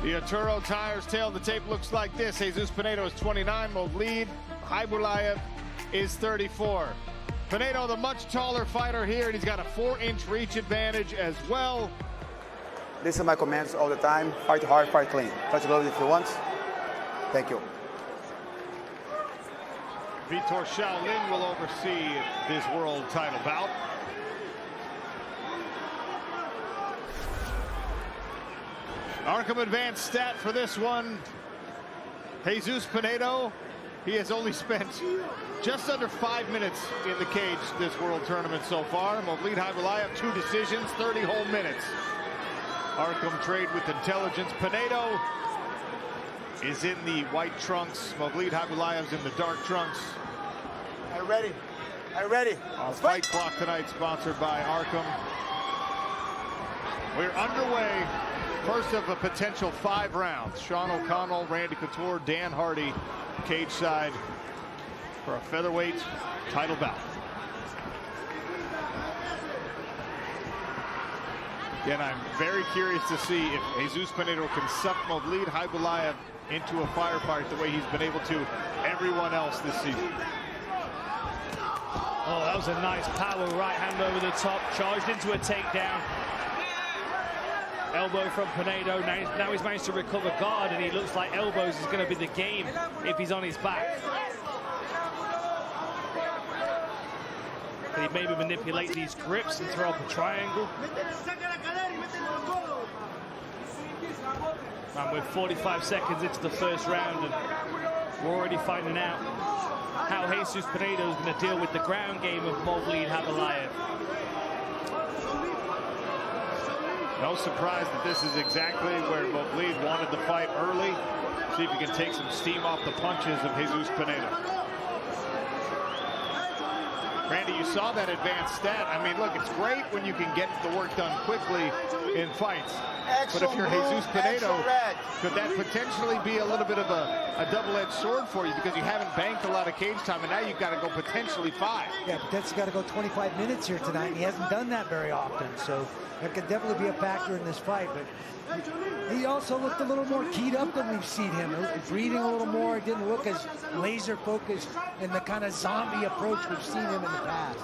The Arturo Tires tail of the tape looks like this. Jesus Pinedo is 29. Movlid Khaybulaev is 34. Pinedo, the much taller fighter here, and he's got a 4-inch reach advantage as well. Listen to my commands all the time. Fight hard, fight clean. Touch gloves if you want. Thank you. Vitor Shaolin will oversee this world title bout. Arkham advanced stat for this one. Jesus Pinedo, he has only spent just under 5 minutes in the cage this world tournament so far. Movlid Khaybulaev, 2 decisions, 30 whole minutes. Arkham trade with intelligence. Pinedo is in the white trunks. Movlid Khaybulaev's in the dark trunks. Are you ready? Are you ready? Our fight clock tonight sponsored by Arkham. We're underway. First of a potential 5 rounds. Sean O'Connell, Randy Couture, Dan Hardy, cage side for a featherweight title bout. Again, I'm very curious to see if Jesus Pinedo can suck Movlid Khaybulaev into a firefight the way he's been able to everyone else this season. Oh, that was a nice power right hand over the top, charged into a takedown. Elbow from Pinedo. Now he's managed to recover guard, and he looks like elbows is going to be the game if he's on his back. Can he maybe manipulate these grips and throw up a triangle? And we're 45 seconds into the first round, and we're already finding out how Jesus Pinedo is going to deal with the ground game of Movlid Khaybulaev. No surprise that this is exactly where Movlid wanted the fight early. See if he can take some steam off the punches of Jesus Pinedo. Randy, you saw that advanced stat. I mean, look, it's great when you can get the work done quickly in fights. But if you're Jesus Pinedo, could that potentially be a little bit of a double-edged sword for you, because you haven't banked a lot of cage time, and now you've got to go potentially 5. Yeah, potentially got to go 25 minutes here tonight, and he hasn't done that very often, so that could definitely be a factor in this fight. But he also looked a little more keyed up than we've seen him. Breathing a little more, didn't look as laser focused in the kind of zombie approach we've seen him in the past.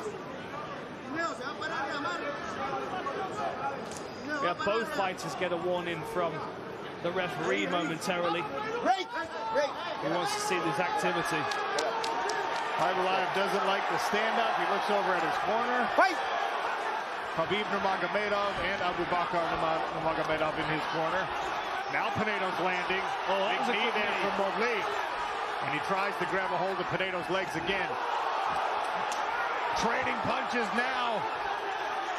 Yeah, both fighters get a warning from the referee momentarily. He wants to see this activity. Khaybulaev doesn't like the stand-up. He looks over at his corner. Fight! Khabib Nurmagomedov and Abu Bakr Nurmagomedov in his corner. Now Pinedo's landing. Oh, that was a knee good there from Movlid. And he tries to grab a hold of Pinedo's legs again. Trading punches now.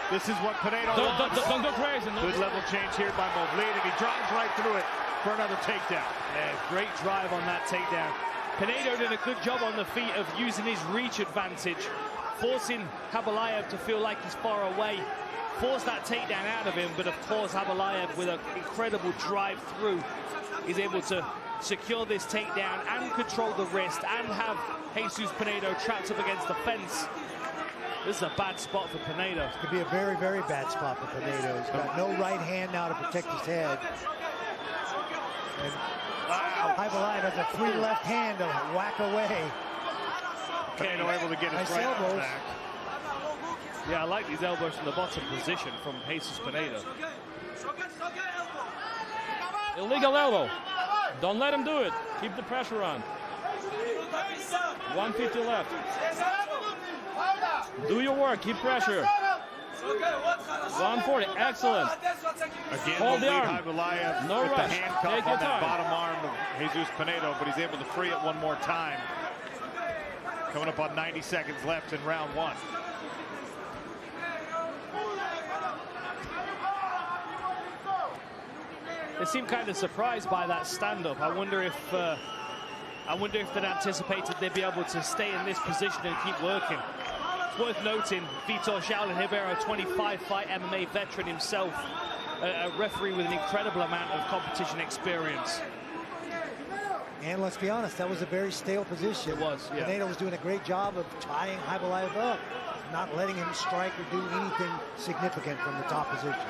This is what Pinedo wants. Don't go crazy. Good level change here by Movlid, and he drives right through it for another takedown. Yeah, great drive on that takedown. Pinedo did a good job on the feet of using his reach advantage, forcing Khaybulaev to feel like he's far away, force that takedown out of him, but of course Khaybulaev, with an incredible drive through, is able to secure this takedown and control the wrist and have Jesus Pinedo trapped up against the fence. This is a bad spot for Pinedo. It could be a very, very bad spot for Pinedo. He's got no right hand now to protect his head. And wow, Khaybulaev has a free left hand to whack away. Pinedo able to get his right arm back. Yeah, I like these elbows from the bottom position from Jesus Pinedo. Illegal elbow. Don't let him do it. Keep the pressure on. 150 left. Do your work. Keep pressure. 140. Excellent. Again, hold the arm. Khaybulaev No with rush. the handcuff Take on your that time. bottom arm of Jesus Pinedo, but he's able to free it one more time. Coming up on 90 seconds left in round 1. They seem kind of surprised by that stand-up. I wonder if they'd anticipated they'd be able to stay in this position and keep working. It's worth noting, Vitor Shaolin Ribeiro, 25-fight MMA veteran himself, a referee with an incredible amount of competition experience. And let's be honest, that was a very stale position. It was, yeah. Pinedo was doing a great job of tying Khaybulaev up, not letting him strike or do anything significant from the top position.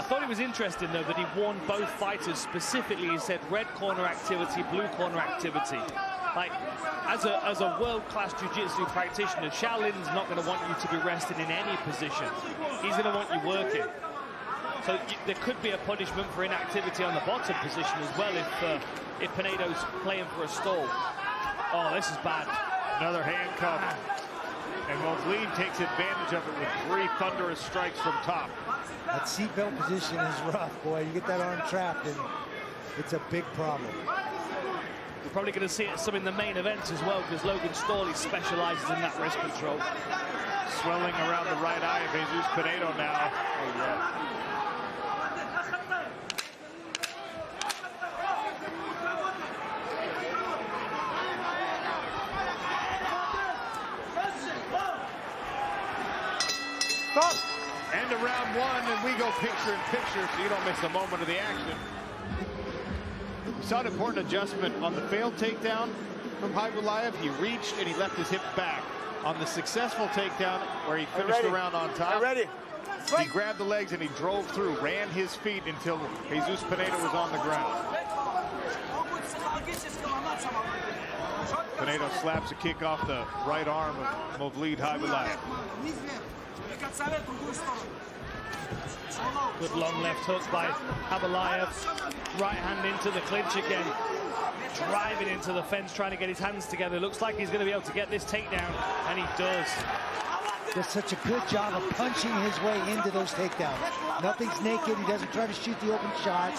I thought it was interesting, though, that he warned both fighters specifically. He said red corner activity, blue corner activity. Like, as a world-class jiu-jitsu practitioner, Shaolin's not going to want you to be rested in any position. He's going to want you working. So there could be a punishment for inactivity on the bottom position as well if Pinedo's playing for a stall. Oh, this is bad. Another handcuff. And Movlid takes advantage of it with 3 thunderous strikes from top. That seatbelt position is rough, boy. You get that arm trapped, and it's a big problem. We're probably going to see some in the main events as well, because Logan Storley specializes in that wrist control. Swelling around the right eye of Jesus Pinedo now. Oh, yeah. Stop. End of round 1, and we go picture in picture, so you don't miss a moment of the action. We saw an important adjustment on the failed takedown from Khaybulaev. He reached and he left his hip back. On the successful takedown, where he finished the round on top, he grabbed the legs and he drove through, ran his feet until Jesus Pinedo was on the ground. Pinedo slaps a kick off the right arm of Movlid Khaybulaev. Good long left hook by Khaybulaev. Right hand into the clinch again. Driving into the fence, trying to get his hands together. Looks like he's going to be able to get this takedown, and he does. Does such a good job of punching his way into those takedowns. Nothing's naked. He doesn't try to shoot the open shot.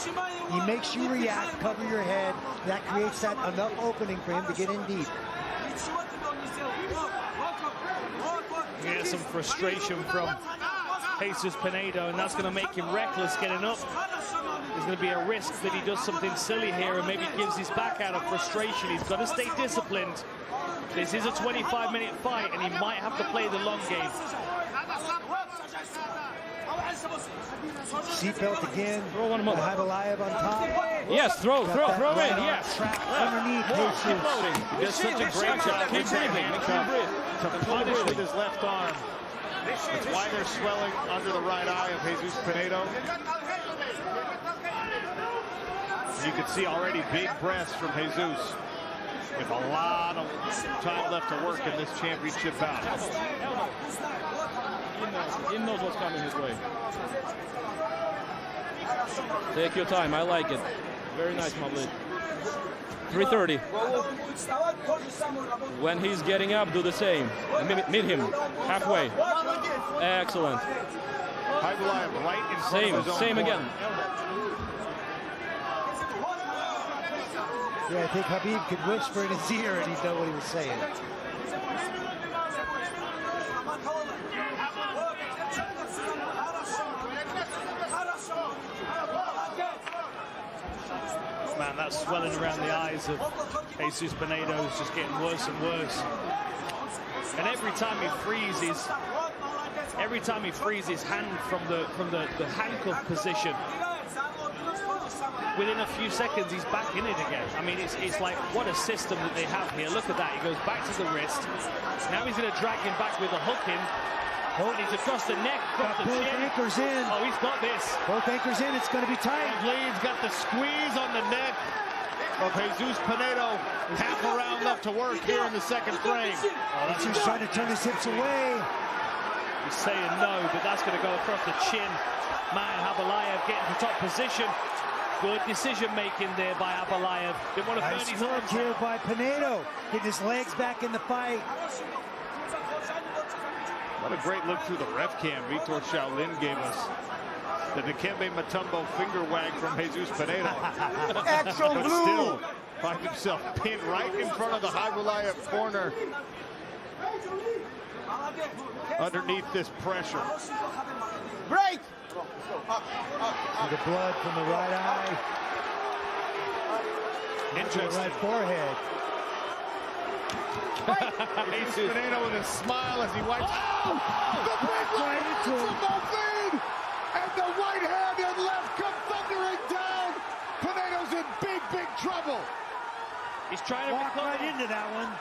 He makes you react, cover your head. That creates that enough opening for him to get in deep. You get some frustration from Jesus Pinedo, and that's going to make him reckless getting up. There's going to be a risk that he does something silly here and maybe gives his back out of frustration. He's got to stay disciplined. This is a 25-minute fight, and he might have to play the long game. Seatbelt again. Throw one more. Khaybulaev on top. Yes, throw in, yes. Underneath Keep loading. He does such a great job Keep breathing. to punish with his left arm. That's why they're swelling under the right eye of Jesus Pinedo. You can see already big breaths from Jesus, with a lot of time left to work in this championship bout. He knows what's coming his way. Take your time. I like it. Very nice, Movlid. 3:30. When he's getting up, do the same. Meet him halfway. Excellent. Khaybulaev right in front of his own Same corner. again. Yeah, I think Khabib could whisper in his ear and he'd know what he was saying. Man, that swelling around the eyes of Jesus Pinedo is just getting worse and worse. And every time he frees his hand from the handcuff position, within a few seconds he's back in it again. I mean, it's like, what a system that they have here. Look at that. He goes back to the wrist. Now he's going to drag him back with a hook in. And he's across the neck, across the Both chin. anchors in. Oh, he's got this. Both anchors in. It's going to be tight. Movlid's got the squeeze on the neck of Jesus Pinedo. Half a round left to work here in the second frame. Oh, He's just trying to turn his hips away. He's saying no, but that's going to go across the chin. Man, Khaybulaev getting to top position. Good decision-making there by Khaybulaev. Didn't want to burn Nice his work arms here out. by Pinedo. Getting his legs back in the fight. What a great look through the ref cam Vitor Shaolin gave us. The Dikembe Mutombo finger wag from Jesus Pinedo. Action But blue. still finds himself pinned right in front of the Khaybulaev corner. Underneath this pressure. Break. The blood from the right eye. The Interesting. right forehead. Jesus Pinedo with a smile as he wipes. Oh! The big right into him. from Movlid! And the right hand and left come thundering down. Pinedo's in big, big trouble. He's trying to Walk recover. right into that one.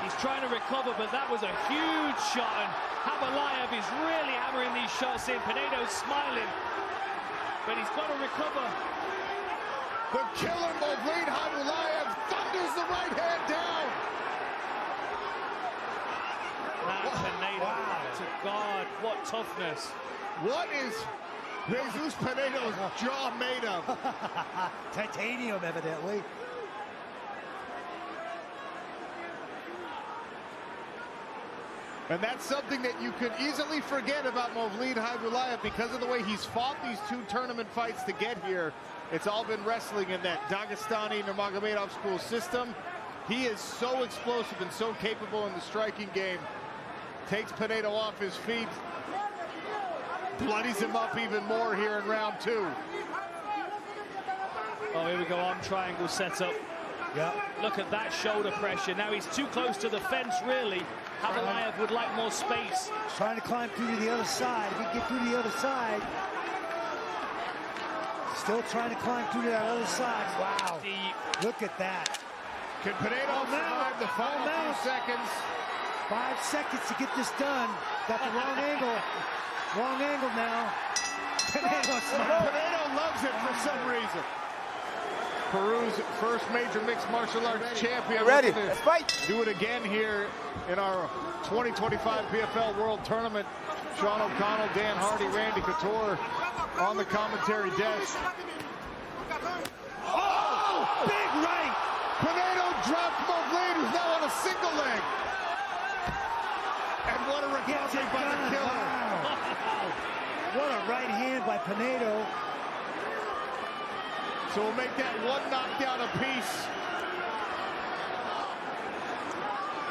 He's trying to recover, but that was a huge shot, and Khaybulaev is really hammering these shots in. Pinedo's smiling, but he's got to recover. The killer Movlid Khaybulaev thunders the right hand down. Now Pinedo, Wow. to God, what toughness. What is Jesus Pinedo's jaw made of? Titanium, evidently. And that's something that you could easily forget about Movlid Khaybulaev because of the way he's fought these 2 tournament fights to get here. It's all been wrestling in that Dagestani Nurmagomedov school system. He is so explosive and so capable in the striking game. Takes Pinedo off his feet. Bloodies him up even more here in round 2. Oh, here we go, arm triangle setup. Yep. Look at that shoulder pressure. Now he's too close to the fence, really. Khaybulaev would like more space. He's trying to climb through to the other side. If he can get through to the other side. Still trying to climb through to that other side. Wow. Look at that. Can Pinedo survive the final few seconds? 5 seconds to get this done. Got the wrong angle. Wrong angle now. Pinedo smart. Pinedo loves it for some reason. Peru's first major mixed martial arts champion. Ready? Let's fight. Do it again here in our 2025 PFL World Tournament. Sean O'Connell, Dan Hardy, Randy Couture on the commentary desk. Oh! Big right! Pinedo dropped Movlid, who's now on a single leg. And what a recovery by the killer. Wow. What a right hand by Pinedo. So we'll make that 1 knockdown apiece.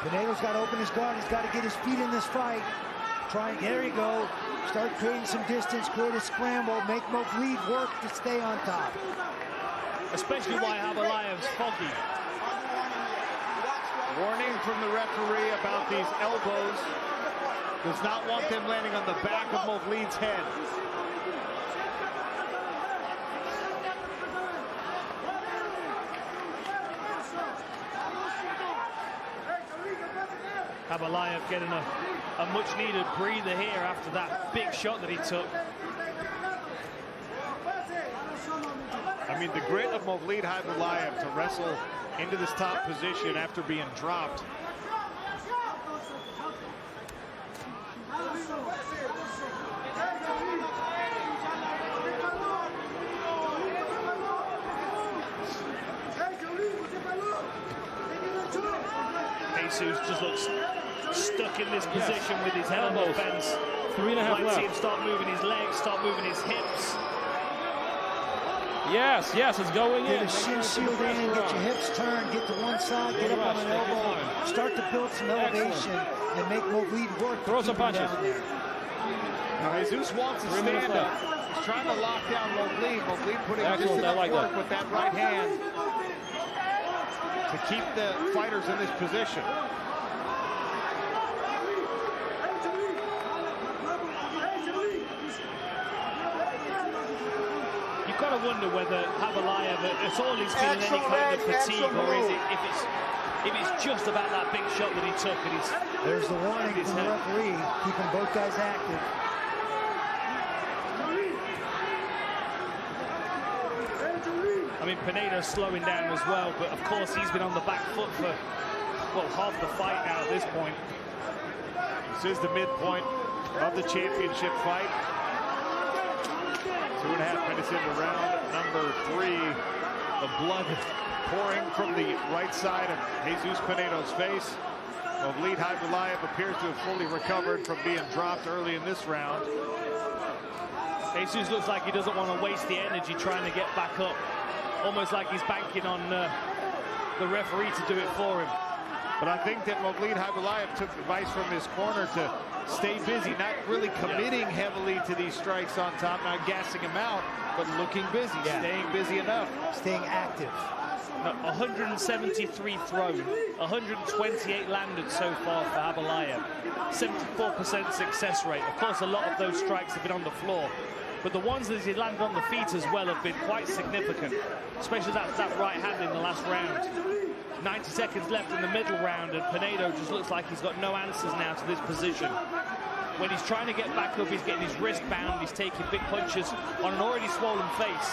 Pinedo's got to open his guard. He's got to get his feet in this fight. There you go. Start creating some distance, create a scramble, make Movlid work to stay on top. Especially why Khaybulaev's foggy. Warning from the referee about these elbows. Does not want them landing on the back of Movlid's head. Khaybulaev getting a much-needed breather here after that big shot that he took. I mean, the grit of Movlid Khaybulaev to wrestle into this top position after being dropped. Jesus just looks stuck in this position with his head on the fence. 3.5 Might left. see him start moving his legs, start moving his hips. Yes, it's going Get in. a shin shield in, get your hips turned, get to one side, get up on an elbow, start to build some elevation, and make Movlid work. Throw some punches. Down there. Now Jesus wants to 3 minutes stand up. left. He's trying to lock down Movlid. Movlid putting just Excellent, I enough like work that. with that right hand to keep the fighters in this position. You've got to wonder whether Khaybulaev, at all, he's feeling any kind of fatigue, or is it if it's just about that big shot that he took and he's... There's the warning from the referee, keeping both guys active. I mean, Pinedo's slowing down as well, but of course he's been on the back foot for, well, half the fight now at this point. This is the midpoint of the championship fight. 2.5 minutes into round number 3. The blood pouring from the right side of Jesus Pinedo's face. Movlid Khaybulaev appears to have fully recovered from being dropped early in this round. Jesus looks like he doesn't want to waste the energy trying to get back up. Almost like he's banking on the referee to do it for him. But I think that Movlid Khaybulaev took advice from his corner to stay busy, not really committing heavily to these strikes on top, not gassing him out, but looking busy, staying busy enough. Staying active. No, 173 thrown, 128 landed so far for Khaybulaev. 74% success rate. Of course, a lot of those strikes have been on the floor, but the ones that he landed on the feet as well have been quite significant, especially that right hand in the last round. 90 seconds left in the middle round, and Pinedo just looks like he's got no answers now to this position. When he's trying to get back up, he's getting his wrist bound, he's taking big punches on an already swollen face.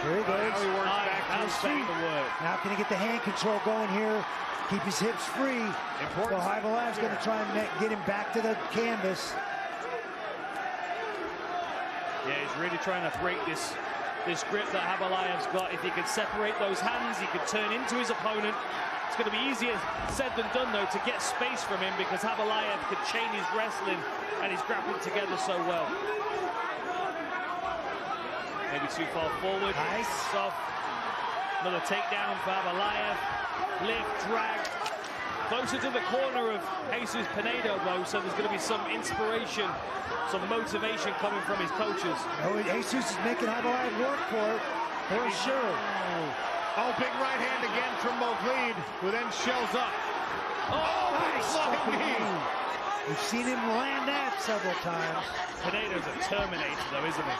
Here he goes. Now he works back to his feet. Now can he get the hand control going here? Keep his hips free. So Khaybulaev's going to try and get him back to the canvas. Yeah, he's really trying to break this grip that Khaybulaev's got. If he could separate those hands, he could turn into his opponent. It's going to be easier said than done, though, to get space from him, because Khaybulaev could chain his wrestling and his grappling together so well. Maybe too far forward. Nice. Soft. Another takedown for Khaybulaev. Lift, drag. Closer to the corner of Jesus Pinedo, though, so there's going to be some inspiration, some motivation coming from his coaches. Oh, Jesus is making Khaybulaev work for it, for sure. Oh, big right hand again from Movlid, who then shells up. Oh, Nice flying knee. We've seen him land that several times. Pinedo's a Terminator, though, isn't he?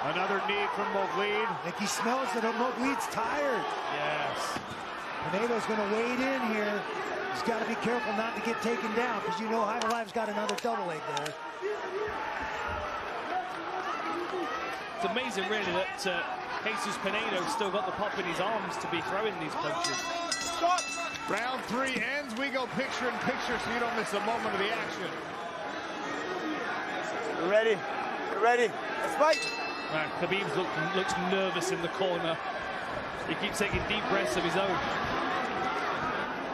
Another knee from Movlid. I think he smells that Movlid's tired. Yes. Pinedo's going to wade in here. He's got to be careful not to get taken down, because you know Khaybulaev's got another double leg there. It's amazing, really, that Jesus Pinedo's still got the pop in his arms to be throwing these punches. Round 3 ends. We go picture in picture, so you don't miss a moment of the action. You ready? You ready? Let's fight. Khabib looks nervous in the corner. He keeps taking deep breaths of his own.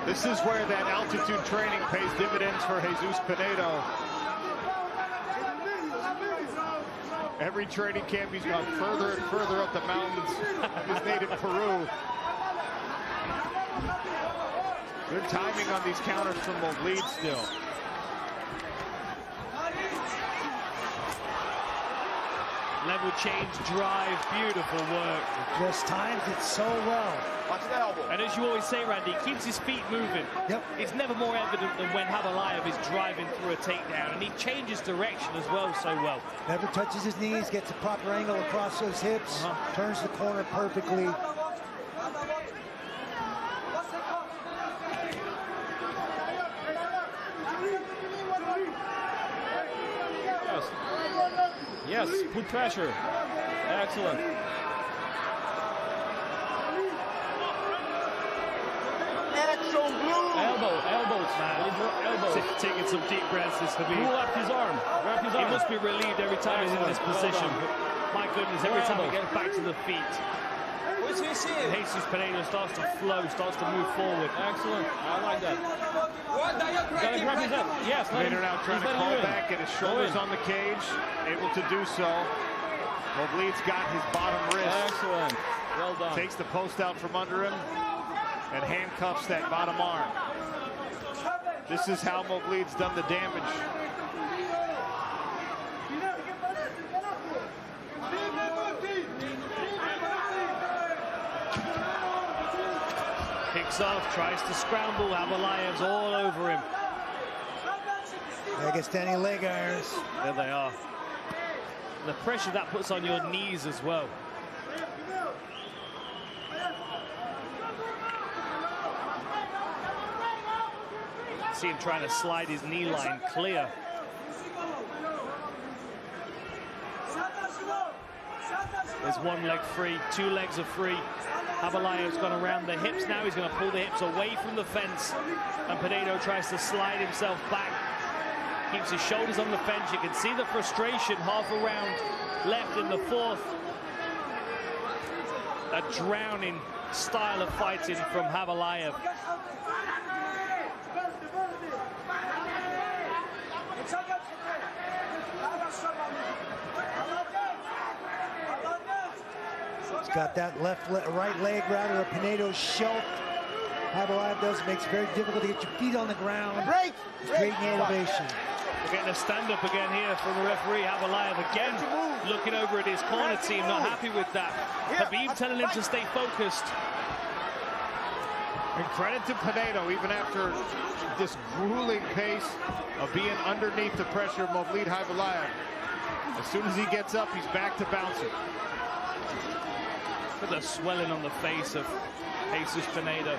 This is where that altitude training pays dividends for Jesus Pinedo. Every training camp, he's gone further and further up the mountains in his native Peru. Good timing on these counters from Movlid still. Level change, drive, beautiful work. Just timed it so well. Watch the elbow. And as you always say, Randy, he keeps his feet moving. Yep. It's never more evident than when Khaybulaev is driving through a takedown, and he changes direction as well so well. Never touches his knees, gets a proper angle across those hips, turns the corner perfectly. Yes, put pressure. Excellent. Elbows. Elbows. Taking some deep breaths, this Khabib. Pull up his arm. Grab his He arm. must be relieved every time he's in this position. My goodness, every time he gets back to the feet. Jesus Pinedo starts to flow, starts to move forward. Excellent. I like that. Gotta grab his head. Yes. Later now trying to call back, get his shoulders on the cage. Able to do so. Movlid's got his bottom wrist. Excellent. Well done. Takes the post out from under him and handcuffs that bottom arm. This is how Movlid's done the damage. Kicks off, tries to scramble. Khaybulaev's all over him. I guess standing leg irons. There they are. The pressure that puts on your knees as well. See him trying to slide his knee line clear. There's one leg free, 2 legs are free. Khaybulaev's gone around the hips now. He's going to pull the hips away from the fence. And Pinedo tries to slide himself back. Keeps his shoulders on the fence. You can see the frustration, half a round left in the 4th. A drowning style of fighting from Khaybulaev. He's got that right leg rather of Pinedo's shelf. Khaybulaev does, makes it very difficult to get your feet on the ground. Break! Creating elevation. We're getting a stand-up again here from the referee. Khaybulaev again looking over at his corner team, not happy with that. Khabib telling him to stay focused. And credit to Pinedo, even after this grueling pace of being underneath the pressure of Movlid Khaybulaev. As soon as he gets up, he's back to bouncing. Look at the swelling on the face of Jesus Pinedo.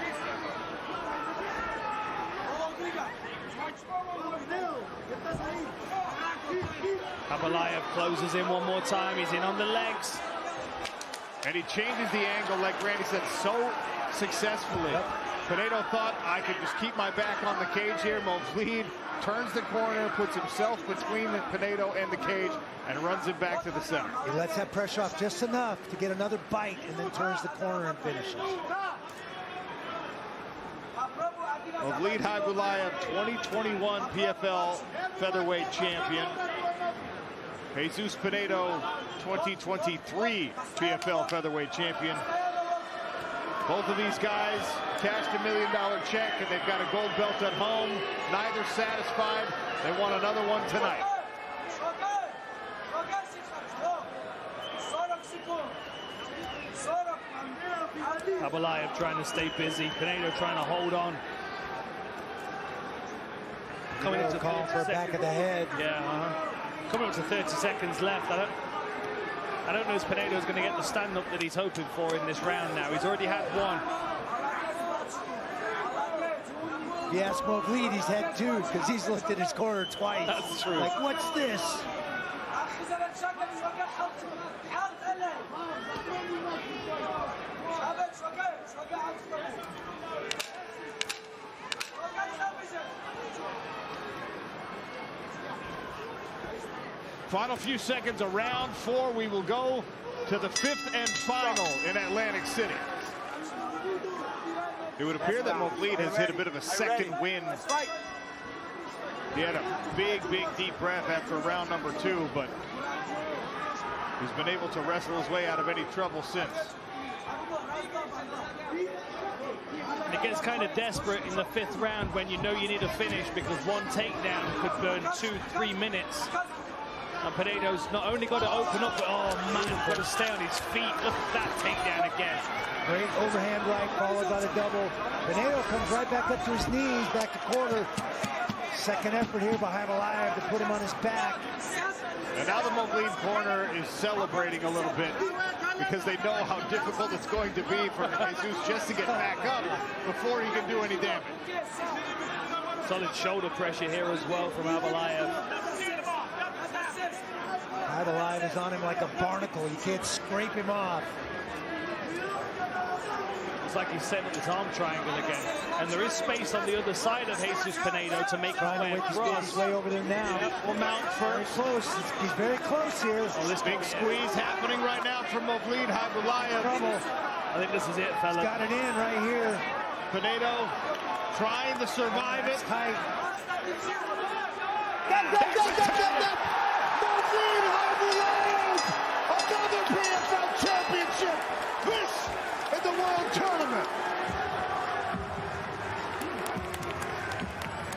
Khaybulaev closes in one more time. He's in on the legs. And he changes the angle, like Randy said, so successfully. Yep. Pinedo thought, I could just keep my back on the cage here. Movlid turns the corner, puts himself between Pinedo and the cage, and runs it back to the center. He lets that pressure off just enough to get another bite, and then turns the corner and finishes. Movlid Khaybulaev, 2021 PFL featherweight champion. Jesus Pinedo, 2023 PFL featherweight champion. Both of these guys cashed $1 million check, and they've got a gold belt at home. Neither satisfied. They want another one tonight. Khaybulaev trying to stay busy. Pinedo trying to hold on. Coming into call for a back of the head. Yeah, coming up to 30 seconds left. I don't know if Pinedo's going to get the stand-up that he's hoping for in this round now. He's already had one. If you ask Movlid, he's had two, because he's looked at his corner twice. That's true. Like, what's this? Final few seconds of round 4. We will go to the 5th and final in Atlantic City. It would appear that Movlid has hit a bit of a second win. He had a big, deep breath after round number 2, but he's been able to wrestle his way out of any trouble since. And it gets kind of desperate in the 5th round when you know you need a finish, because one takedown could burn 2-3 minutes. And Pinedo's not only got to open up, but oh man, got to stay on his feet. Look at that takedown again. Great overhand right, followed by the double. Pinedo comes right back up to his knees, back to quarter. Second effort here by Khaybulaev to put him on his back. And now the Movlid corner is celebrating a little bit, because they know how difficult it's going to be for Jesus just to get back up before he can do any damage. Solid shoulder pressure here as well from Khaybulaev. Khaybulaev is on him like a barnacle. You can't scrape him off. It's like he's setting up his arm triangle again. And there is space on the other side of Jesus Pinedo to make his way across. His way over there now. Yep, will mount Very first. close. He's very close here. Oh, this big squeeze happening right now from Movlid Khaybulaev. Trouble. I think this is it, fella. He's got it in right here. Pinedo trying to survive it. Tight. Movlid Khaybulaev, another PFL championship. This is the World Tournament.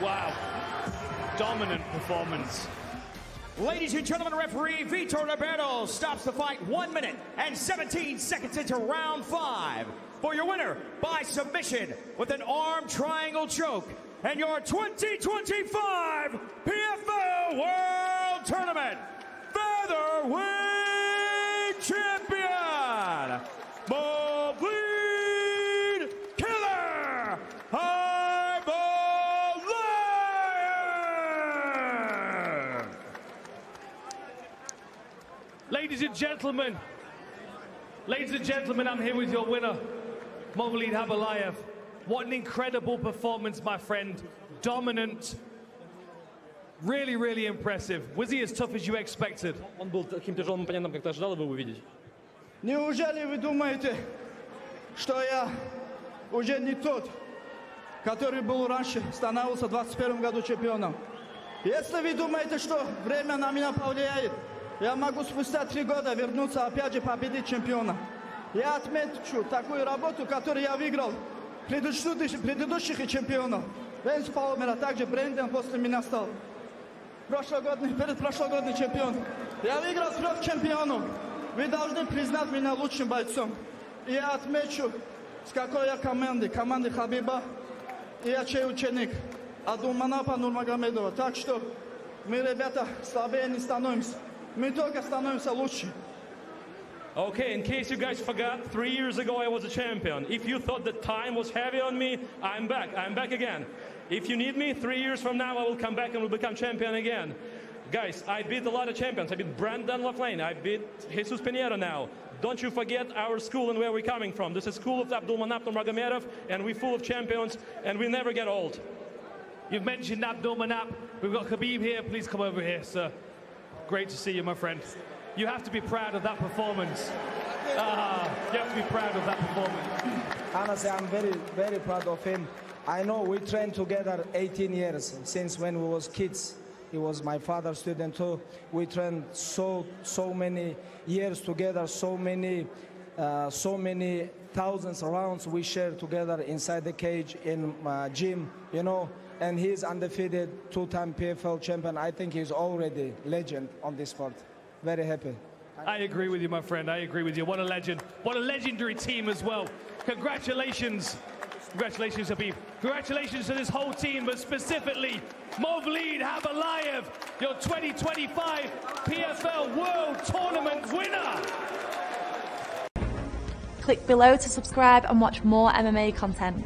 Wow. Dominant performance. Ladies and gentlemen, referee Vitor Roberto stops the fight 1 minute and 17 seconds into round 5. For your winner by submission with an arm triangle choke, and your 2025 PFL World Tournament featherweight champion, Movlid Killer Khaybulaev. Ladies and gentlemen, I'm here with your winner, Movlid Khaybulaev. What an incredible performance, my friend. Dominant. Really, really impressive. Was he as tough as you expected? Он был таким тяжелым оппонентом, как ты ожидал его увидеть. Неужели вы думаете, что я уже не тот, который был раньше, становился в 21 году чемпионом? Если вы думаете, что время на меня повлияет, я могу спустя 3 года вернуться опять же победить чемпиона. Я отмечу такую работу, которую я выиграл предыдущих чемпионов. Венс Палмер, а также Бренден после меня стал. Предпрошлогодний чемпион. Я выиграл 3 чемпионов. Вы должны признать меня лучшим бойцом. И я отмечу, с какой я команды Хабиба. И я чей ученик. Адуманапа Нурмагомедова. Так что мы, ребята, слабее не становимся. Мы только становимся лучше. Okay, in case you guys forgot, 3 years ago I was a champion. If you thought the time was heavy on me, I'm back. I'm back again. If you need me, 3 years from now, I will come back and will become champion again. Guys, I beat a lot of champions. I beat Brandon Laflane. I beat Jesus Pinedo now. Don't you forget our school and where we're coming from. This is school of Abdulmanap Nurmagomedov, and we're full of champions, and we never get old. You've mentioned Abdulmanap. We've got Khabib here. Please come over here, sir. Great to see you, my friend. You have to be proud of that performance. You have to be proud of that performance. Honestly, I'm very, very proud of him. I know we trained together 18 years, since when we was kids. He was my father's student too. We trained so many years together, so many thousands of rounds we shared together inside the cage in gym, you know. And he's undefeated, 2-time PFL champion. I think he's already legend on this sport. Very happy. I agree with you, my friend. I agree with you. What a legend. What a legendary team as well. Congratulations. Congratulations, Khabib. Congratulations to this whole team, but specifically Movlid Khaybulaev, your 2025 PFL World Tournament winner. Click below to subscribe and watch more MMA content.